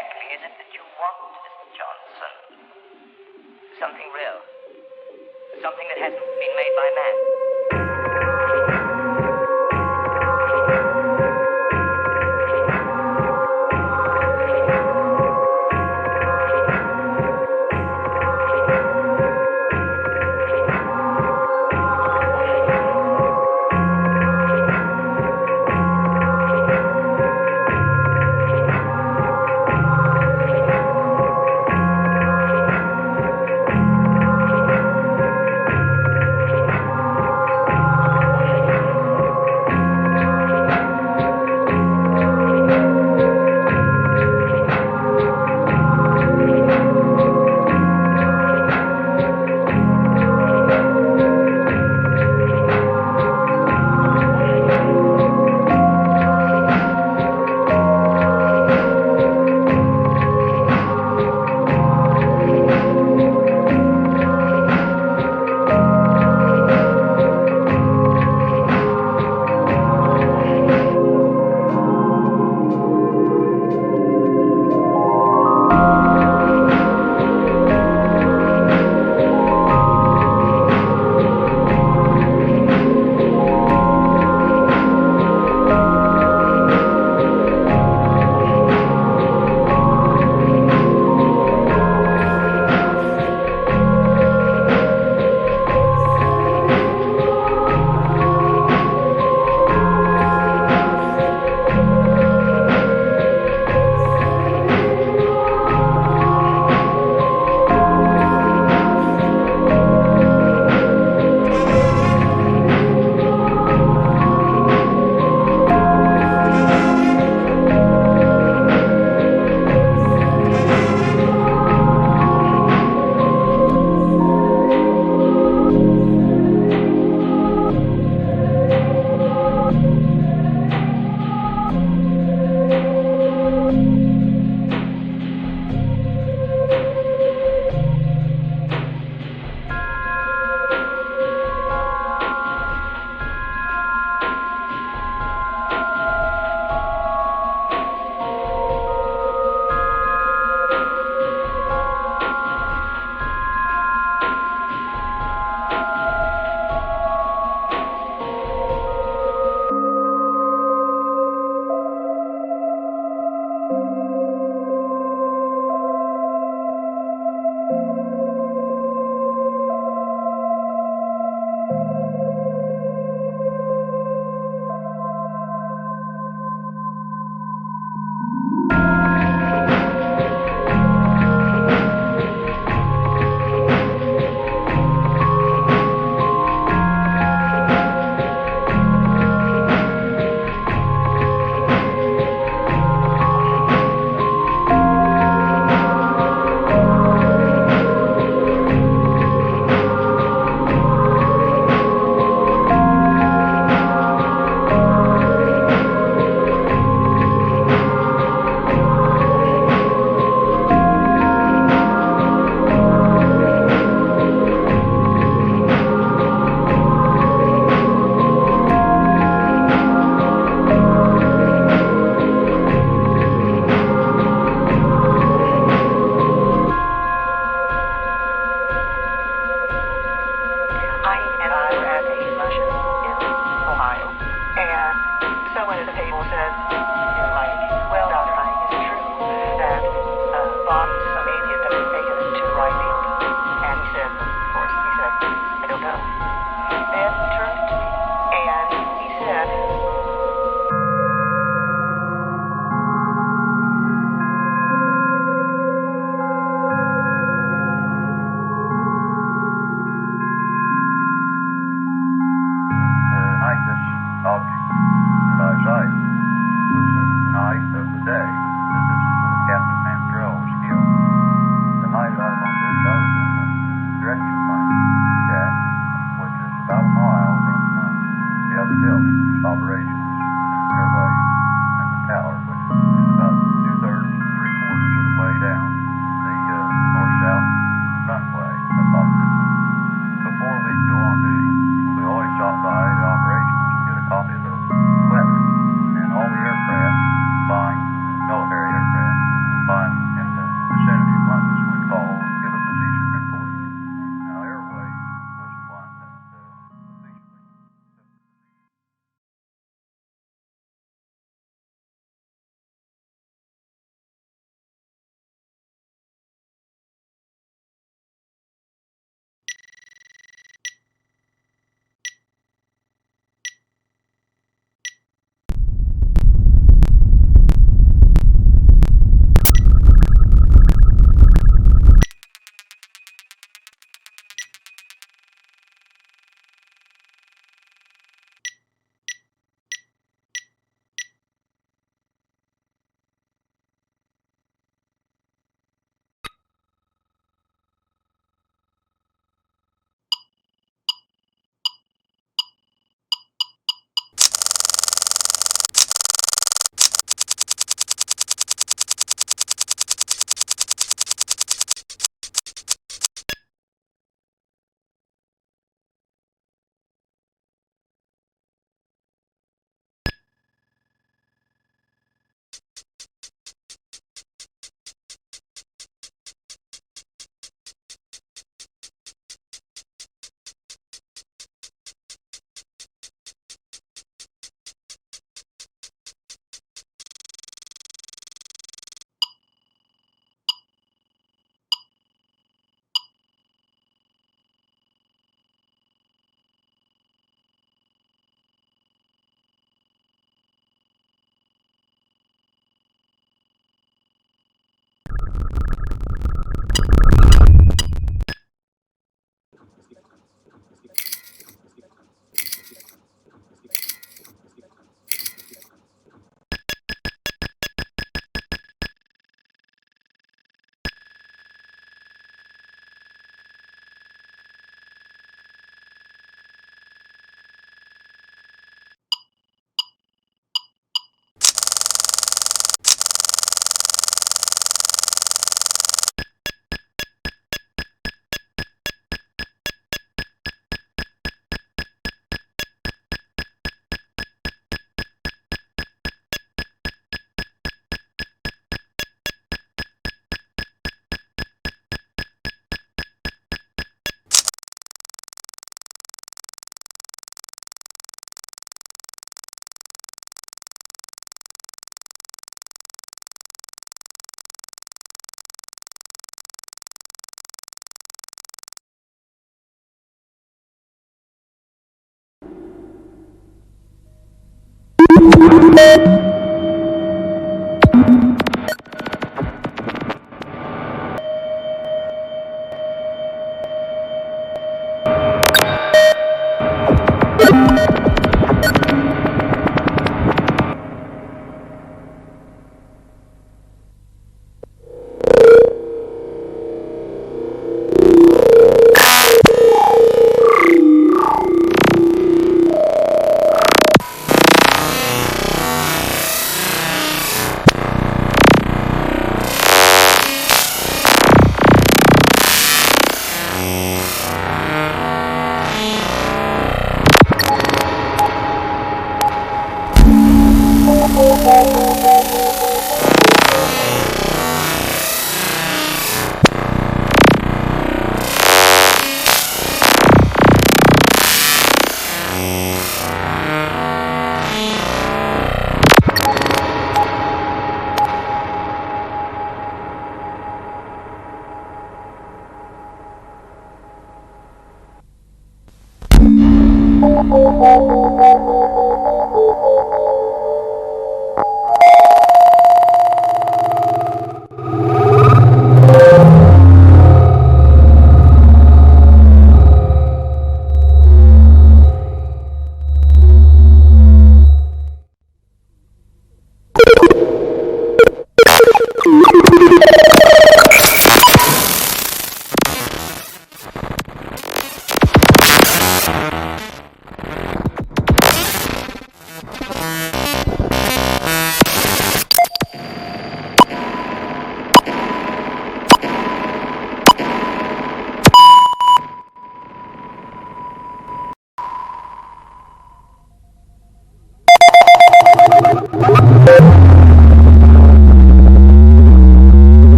exactly is it that you want, Mr. Johnson? Something real. Something that hasn't been made by man.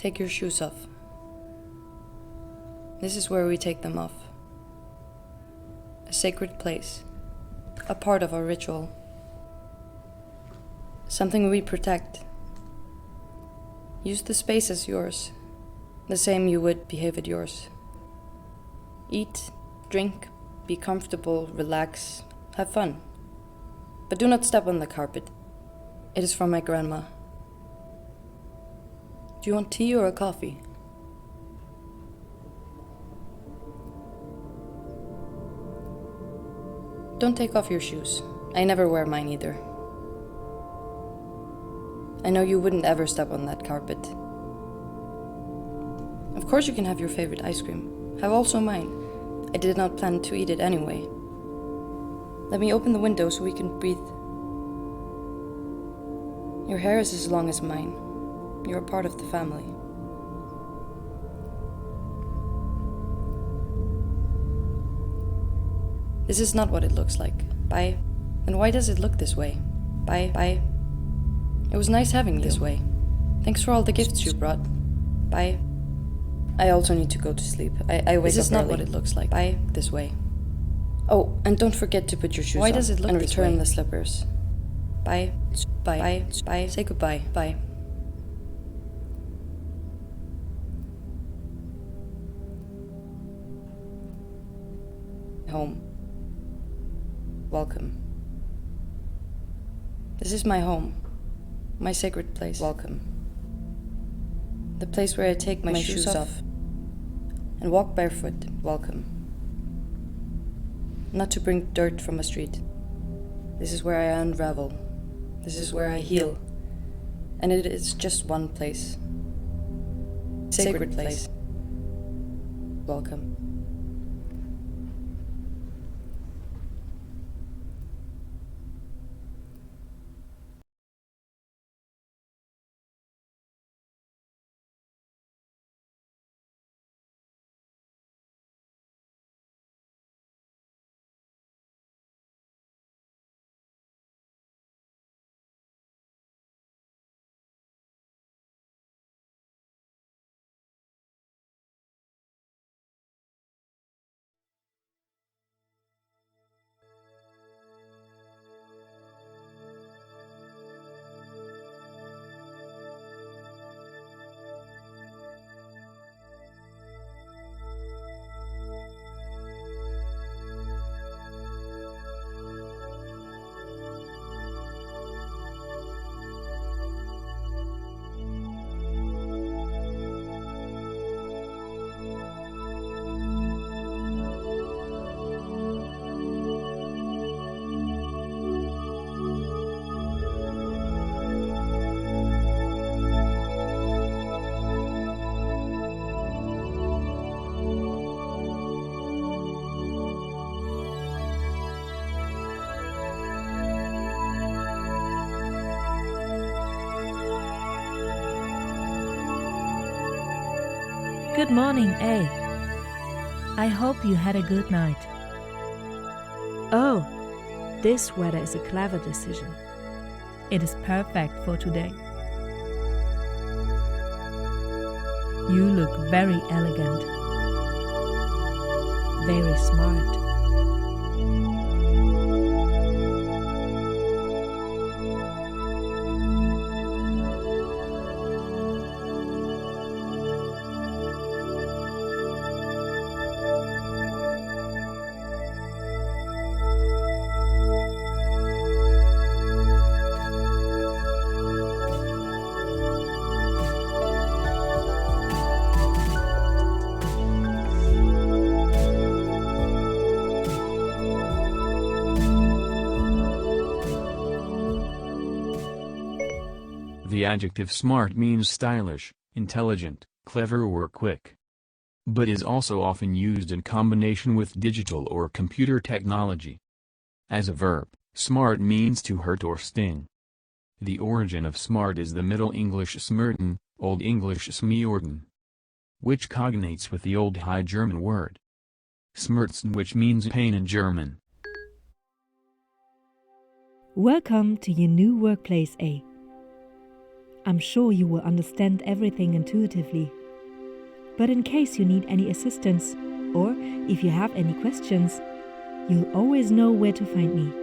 Take your shoes off. This is where we take them off. A sacred place. A part of our ritual. Something we protect. Use the space as yours, the same you would behave at yours. Eat, drink, be comfortable, relax, have fun. But do not step on the carpet. It is from my grandma. Do you want tea or a coffee? Don't take off your shoes. I never wear mine either. I know you wouldn't ever step on that carpet. Of course you can have your favorite ice cream. Have also mine. I did not plan to eat it anyway. Let me open the window so we can breathe. Your hair is as long as mine. You're a part of the family. This is not what it looks like. Bye. Then why does it look this way? Bye. Bye. It was nice having you this way. Thanks for all the gifts you brought. Bye. I also need to go to sleep. I wake up early. This is not what it looks like. Bye. This way. Oh, and don't forget to put your shoes on. Why does it look this way? And return the slippers. Bye. Bye. Bye. Bye. Say goodbye. Bye. Home. Welcome. This is my home. My sacred place. Welcome. The place where I take my shoes off and walk barefoot. Welcome. Not to bring dirt from a street. This is where I unravel. This is where I heal. And it is just one place. Sacred place. Welcome. Good morning, A. I hope you had a good night. Oh, this weather is a clever decision. It is perfect for today. You look very elegant, very smart. The adjective smart means stylish, intelligent, clever or quick. But is also often used in combination with digital or computer technology. As a verb, smart means to hurt or sting. The origin of smart is the Middle English smerten, Old English smeorden, which cognates with the Old High German word schmerzen, which means pain in German. Welcome to your new workplace, A. I'm sure you will understand everything intuitively. But in case you need any assistance, or if you have any questions, you'll always know where to find me.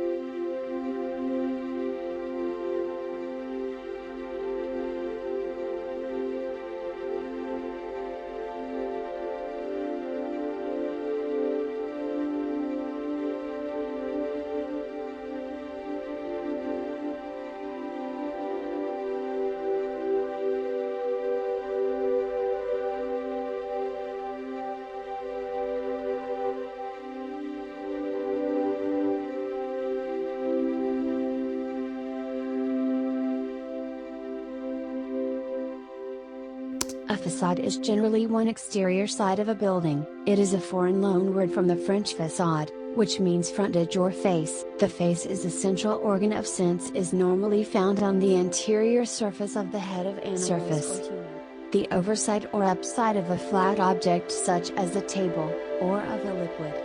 A facade is generally one exterior side of a building. It is a foreign loan word from the French façade, which means frontage or face. The face is a central organ of sense, is normally found on the anterior surface of the head of animals or human. The overside or upside of a flat object such as a table, or of a liquid.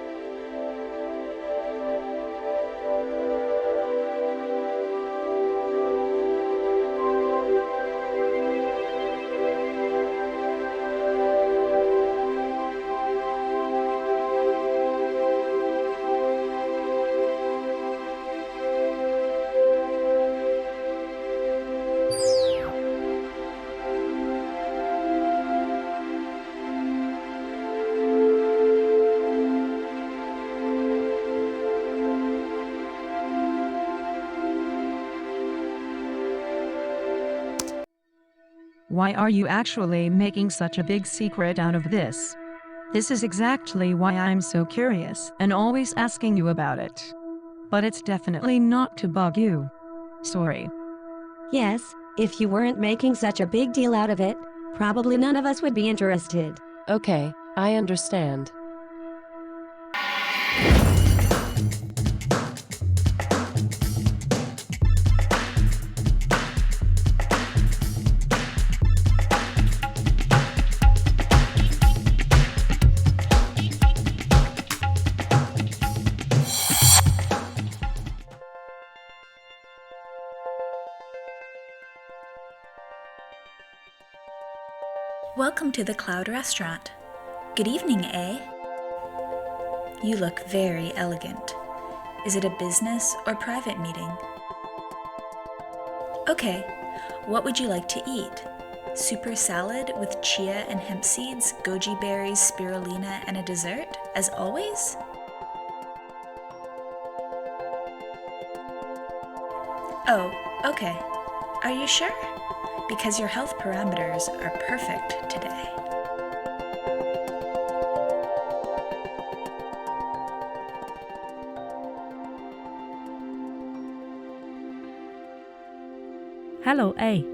Why are you actually making such a big secret out of this? This is exactly why I'm so curious and always asking you about it. But it's definitely not to bug you. Sorry. Yes, if you weren't making such a big deal out of it, probably none of us would be interested. Okay, I understand. Welcome to the Cloud Restaurant. Good evening, eh? You look very elegant. Is it a business or private meeting? Okay, what would you like to eat? Super salad with chia and hemp seeds, goji berries, spirulina, and a dessert, as always? Oh, okay. Are you sure? Because your health parameters are perfect today. Hello A.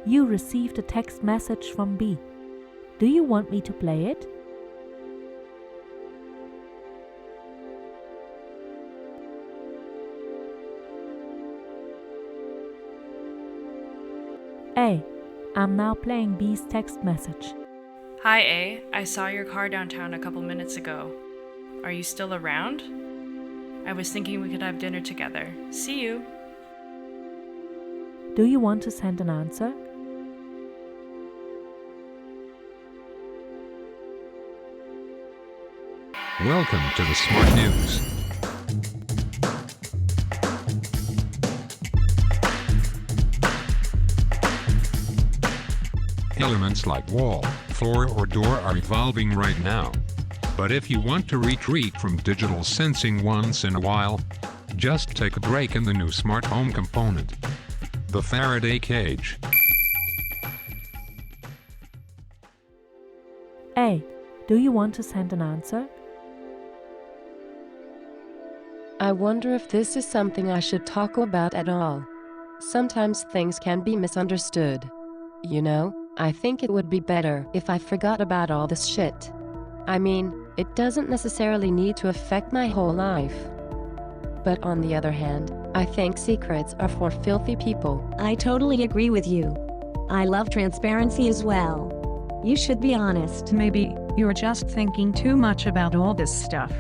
You received a text message from B. Do you want me to play it? A. I'm now playing B's text message. Hi A, I saw your car downtown a couple minutes ago. Are you still around? I was thinking we could have dinner together. See you. Do you want to send an answer? Welcome to the Smart News. Elements like wall, floor, or door are evolving right now. But if you want to retreat from digital sensing once in a while, just take a break in the new smart home component, the Faraday cage. A. Do you want to send an answer? I wonder if this is something I should talk about at all. Sometimes things can be misunderstood. You know, I think it would be better if I forgot about all this shit. I mean, it doesn't necessarily need to affect my whole life. But on the other hand, I think secrets are for filthy people. I totally agree with you. I love transparency as well. You should be honest. Maybe you're just thinking too much about all this stuff.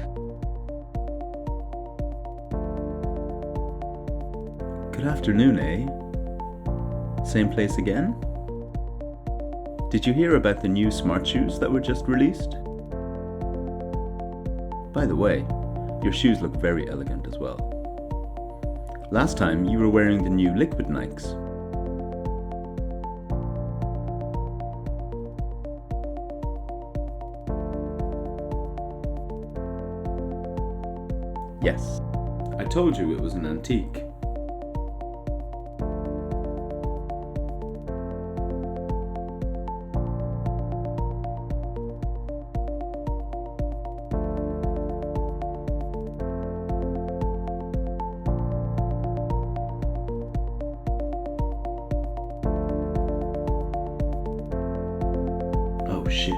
Good afternoon, eh? Same place again? Did you hear about the new smart shoes that were just released? By the way, your shoes look very elegant as well. Last time you were wearing the new liquid Nikes. Yes, I told you it was an antique. Oh shit.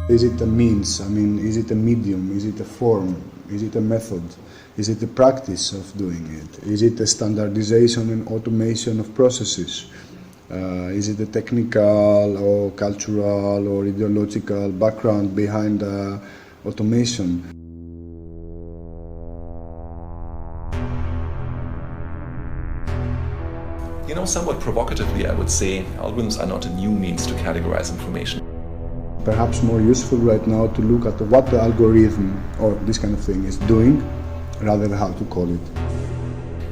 Is it a means? I mean, is it a medium? Is it a form? Is it a method? Is it a practice of doing it? Is it a standardization and automation of processes? Is it a technical or cultural or ideological background behind automation? You know, somewhat provocatively, I would say algorithms are not a new means to categorize information. Perhaps more useful right now to look at what the algorithm or this kind of thing is doing rather than how to call it.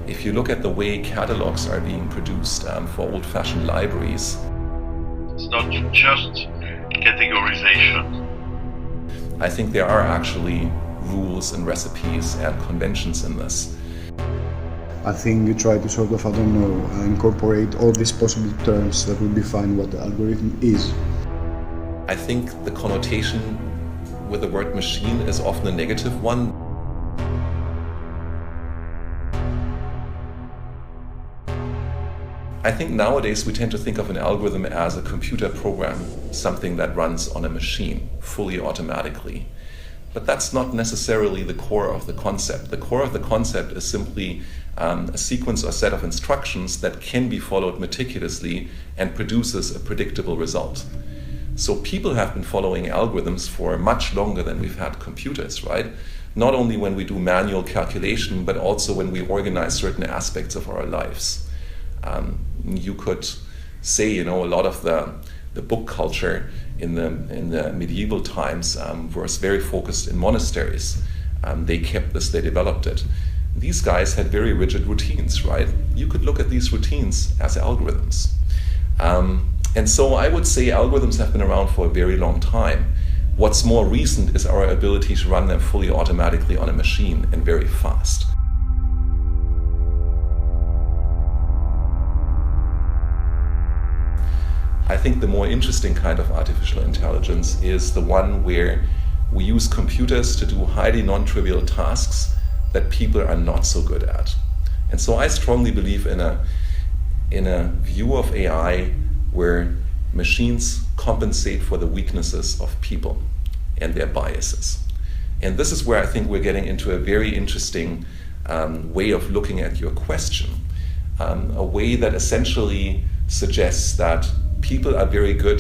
If you look at the way catalogs are being produced for old-fashioned libraries, it's not just categorization. I think there are actually rules and recipes and conventions in this. I think you try to sort of, incorporate all these possible terms that will define what the algorithm is. I think the connotation with the word machine is often a negative one. I think nowadays we tend to think of an algorithm as a computer program, something that runs on a machine, fully automatically. But that's not necessarily the core of the concept. The core of the concept is simply a sequence or set of instructions that can be followed meticulously and produces a predictable result. So people have been following algorithms for much longer than we've had computers, right? Not only when we do manual calculation, but also when we organize certain aspects of our lives. You could say, a lot of the book culture in the medieval times was very focused in monasteries. They kept this, they developed it. These guys had very rigid routines, right? You could look at these routines as algorithms. And so I would say algorithms have been around for a very long time. What's more recent is our ability to run them fully automatically on a machine and very fast. I think the more interesting kind of artificial intelligence is the one where we use computers to do highly non-trivial tasks that people are not so good at. And so I strongly believe in a view of AI where machines compensate for the weaknesses of people and their biases. And this is where I think we're getting into a very interesting way of looking at your question, a way that essentially suggests that people are very good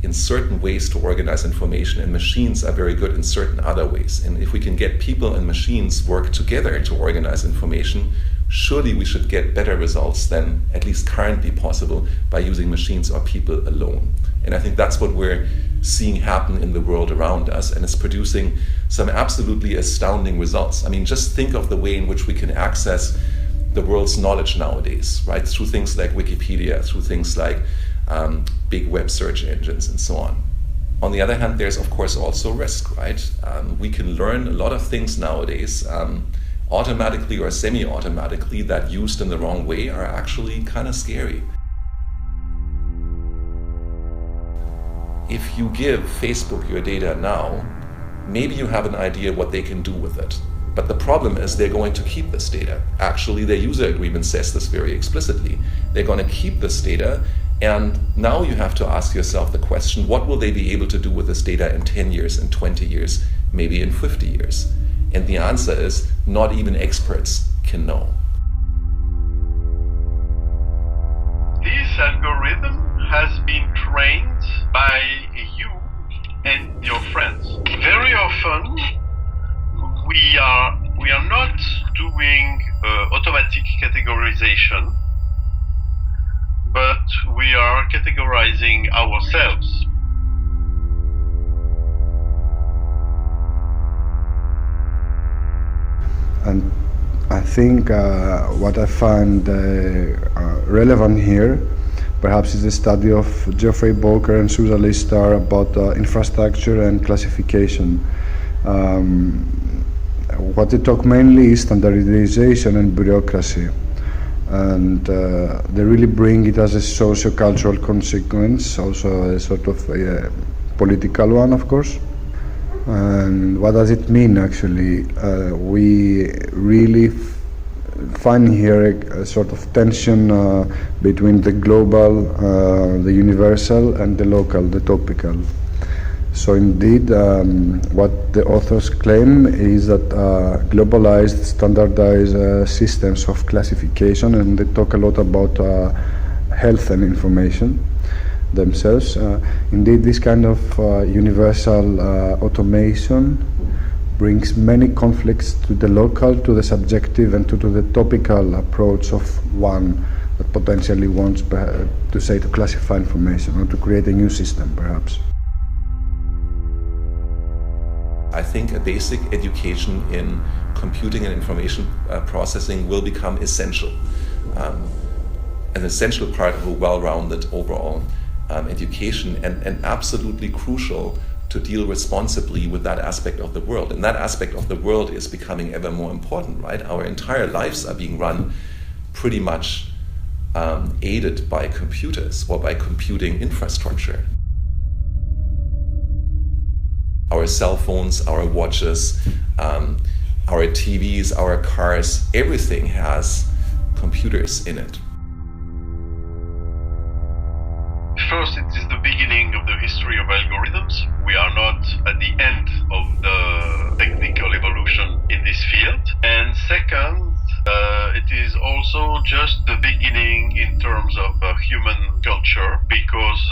in certain ways to organize information, and machines are very good in certain other ways. And if we can get people and machines work together to organize information, surely we should get better results than at least currently possible by using machines or people alone. And I think that's what we're seeing happen in the world around us, and it's producing some absolutely astounding results. I mean, just think of the way in which we can access the world's knowledge nowadays, right? Through things like Wikipedia, through things like big web search engines and so on. On the other hand, there's of course also risk, right? We can learn a lot of things nowadays automatically or semi-automatically that used in the wrong way are actually kind of scary. If you give Facebook your data now, maybe you have an idea what they can do with it. But the problem is they're going to keep this data. Actually, their user agreement says this very explicitly. They're going to keep this data, and now you have to ask yourself the question, what will they be able to do with this data in 10 years, in 20 years, maybe in 50 years? And the answer is, not even experts can know. This algorithm has been trained by you and your friends. Very often, we are not doing automatic categorization, but we are categorizing ourselves. And I think what I find relevant here perhaps is the study of Geoffrey Boker and Susan Listar about infrastructure and classification. What they talk mainly is standardization and bureaucracy, and they really bring it as a socio-cultural consequence, also a sort of a political one, of course. And what does it mean actually? We really find here a sort of tension between the global, the universal, and the local, the topical. So indeed, what the authors claim is that globalized, standardized systems of classification, and they talk a lot about health and information themselves. Indeed, this kind of universal automation brings many conflicts to the local, to the subjective, and to the topical approach of one that potentially wants to say to classify information or to create a new system, perhaps. I think a basic education in computing and information processing will become essential. An essential part of a well-rounded overall education, and absolutely crucial to deal responsibly with that aspect of the world. And that aspect of the world is becoming ever more important, right? Our entire lives are being run pretty much aided by computers or by computing infrastructure. Our cell phones, our watches, our TVs, our cars, everything has computers in it. First, it is the beginning of the history of algorithms. We are not at the end of the technical evolution in this field. And second, it is also just the beginning in terms of human culture, because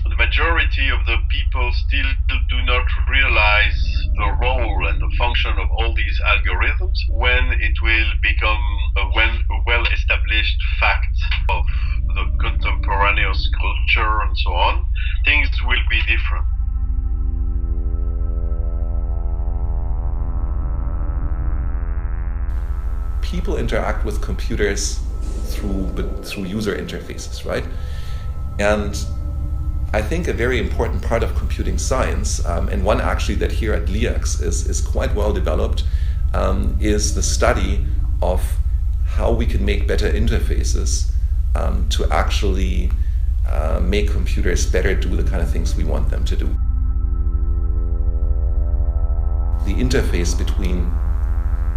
the majority of the people still do not realize the role and the function of all these algorithms. When it will become a well-established fact of the contemporaneous culture and so on, things will be different. People interact with computers through user interfaces, right? And I think a very important part of computing science, and one actually that here at LIAX is quite well developed, is the study of how we can make better interfaces to actually make computers better do the kind of things we want them to do. The interface between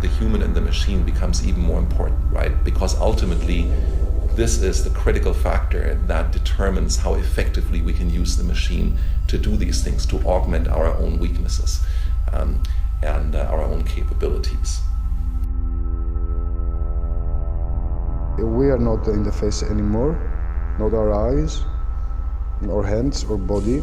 the human and the machine becomes even more important, right? Because ultimately, this is the critical factor that determines how effectively we can use the machine to do these things, to augment our own weaknesses and our own capabilities. We are not the interface anymore, not our eyes, or hands or body.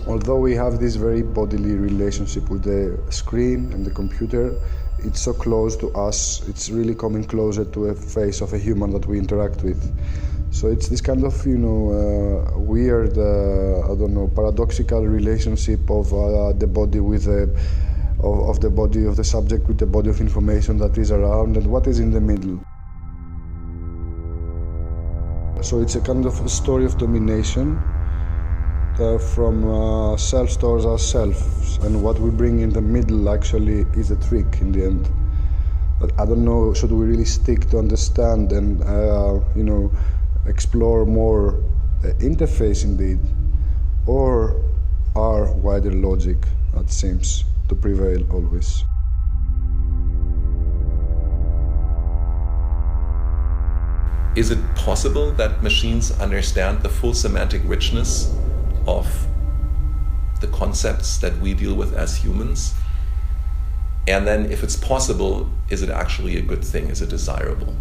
Although we have this very bodily relationship with the screen and the computer, it's so close to us, it's really coming closer to a face of a human that we interact with. So it's this kind of, weird, paradoxical relationship of the body with of the body of the subject with the body of information that is around, and what is in the middle. So it's a kind of a story of domination from self towards ourselves, and what we bring in the middle actually is the trick in the end. But I don't know, should we really stick to understand and explore more the interface indeed, or our wider logic that seems to prevail always? Is it possible that machines understand the full semantic richness of the concepts that we deal with as humans? And then if it's possible, is it actually a good thing? Is it desirable?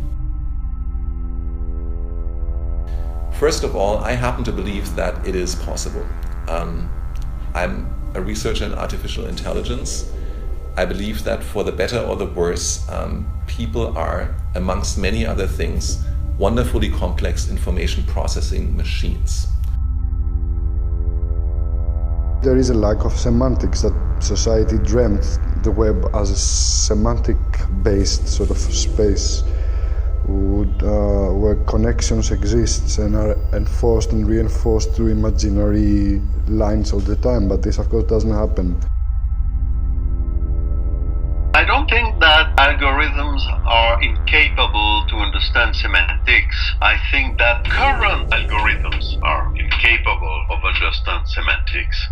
First of all, I happen to believe that it is possible. I'm a researcher in artificial intelligence. I believe that for the better or the worse, people are, amongst many other things, wonderfully complex information processing machines. There is a lack of semantics, that society dreamt the web as a semantic-based sort of space where connections exist and are enforced and reinforced through imaginary lines all the time, but this of course doesn't happen. I don't think that algorithms are incapable to understand semantics. I think that current algorithms are incapable of understanding semantics.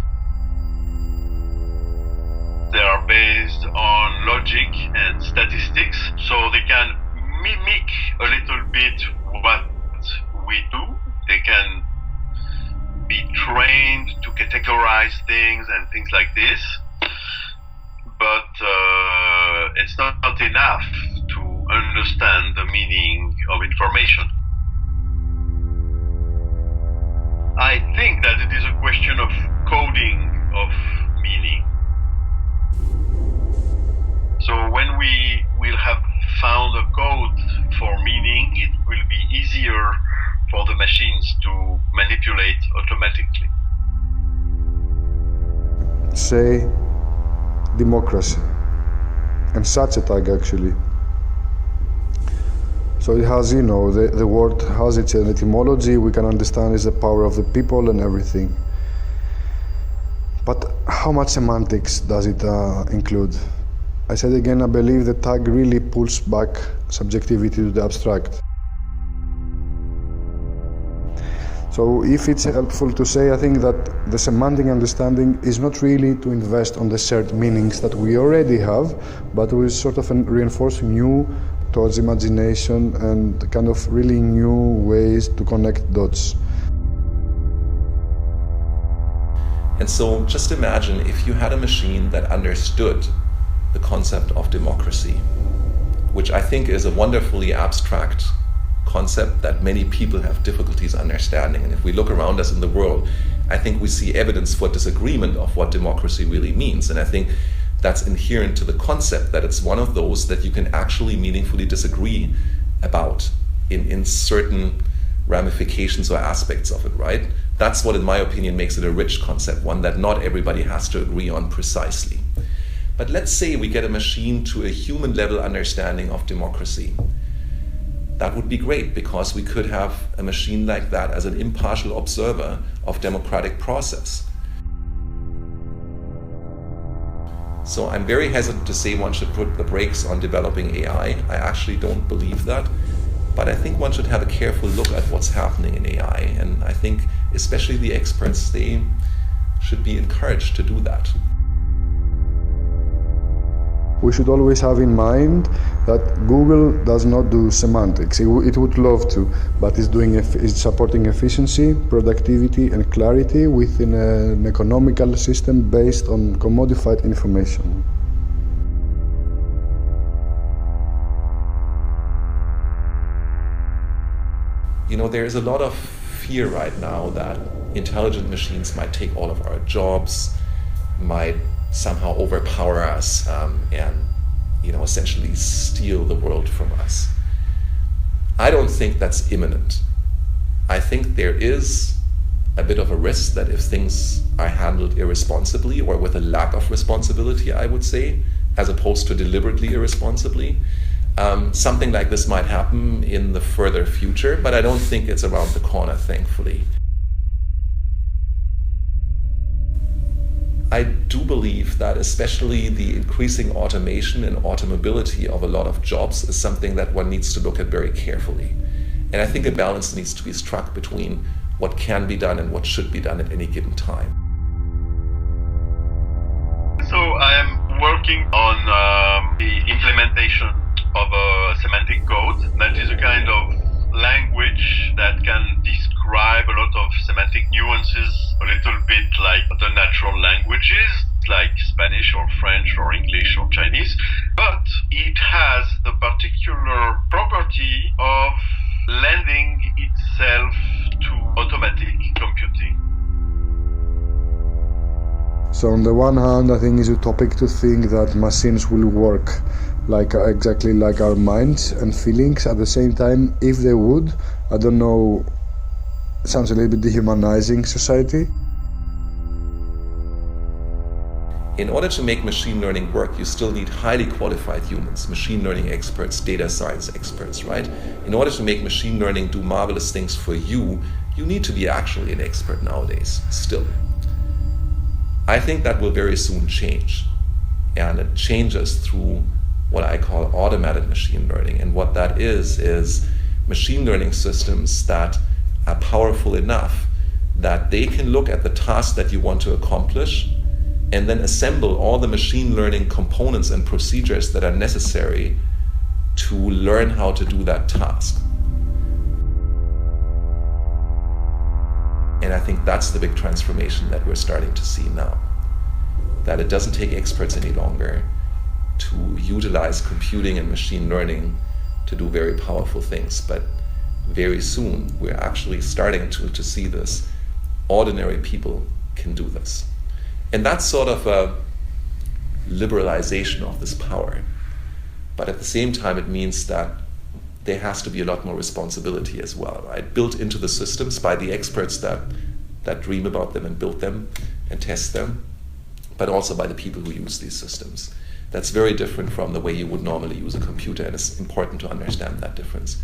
They are based on logic and statistics, so they can mimic a little bit what we do. They can be trained to categorize things and things like this, but it's not enough to understand the meaning of information. I think that it is a question of coding of meaning. So when we will have found a code for meaning, it will be easier for the machines to manipulate automatically. Say democracy, and such a tag actually. So it has, the word has its etymology, we can understand is the power of the people and everything. But how much semantics does it include? I said again, I believe the tag really pulls back subjectivity to the abstract. So if it's helpful to say, I think that the semantic understanding is not really to invest on the shared meanings that we already have, but we're sort of reinforcing new towards imagination and kind of really new ways to connect dots. And so just imagine if you had a machine that understood the concept of democracy, which I think is a wonderfully abstract concept that many people have difficulties understanding. And if we look around us in the world, I think we see evidence for disagreement of what democracy really means. And I think that's inherent to the concept, that it's one of those that you can actually meaningfully disagree about in certain ramifications or aspects of it, right? That's what, in my opinion, makes it a rich concept, one that not everybody has to agree on precisely. But let's say we get a machine to a human level understanding of democracy. That would be great, because we could have a machine like that as an impartial observer of democratic process. So I'm very hesitant to say one should put the brakes on developing AI. I actually don't believe that. But I think one should have a careful look at what's happening in AI. And I think especially the experts, they should be encouraged to do that. We should always have in mind that Google does not do semantics. It would love to, but it's supporting efficiency, productivity, and clarity within an economical system based on commodified information. There is a lot of fear right now that intelligent machines might take all of our jobs, might somehow overpower us, and essentially steal the world from us. I don't think that's imminent. I think there is a bit of a risk that if things are handled irresponsibly or with a lack of responsibility, I would say, as opposed to deliberately irresponsibly, something like this might happen in the further future, but I don't think it's around the corner, thankfully. I do believe that especially the increasing automation and automobility of a lot of jobs is something that one needs to look at very carefully. And I think a balance needs to be struck between what can be done and what should be done at any given time. So I am working on the implementation of a semantic code that is a kind of language that can describe a lot of semantic nuances, a little bit like the natural languages, like Spanish or French or English or Chinese, but it has the particular property of lending itself to automatic computing. So on the one hand, I think it's utopic to think that machines will work exactly like our minds and feelings. At the same time, if they would, I don't know, sounds a little bit dehumanizing society. In order to make machine learning work, you still need highly qualified humans, machine learning experts, data science experts, right? In order to make machine learning do marvelous things for you, you need to be actually an expert nowadays, still. I think that will very soon change. And it changes through what I call automated machine learning. And what that is machine learning systems that are powerful enough that they can look at the task that you want to accomplish and then assemble all the machine learning components and procedures that are necessary to learn how to do that task. And I think that's the big transformation that we're starting to see now. That it doesn't take experts any longer to utilize computing and machine learning to do very powerful things, but very soon we're actually starting to see this. Ordinary people can do this. And that's sort of a liberalization of this power. But at the same time, it means that there has to be a lot more responsibility as well, right? Built into the systems by the experts that dream about them and build them and test them, but also by the people who use these systems. That's very different from the way you would normally use a computer, and it's important to understand that difference.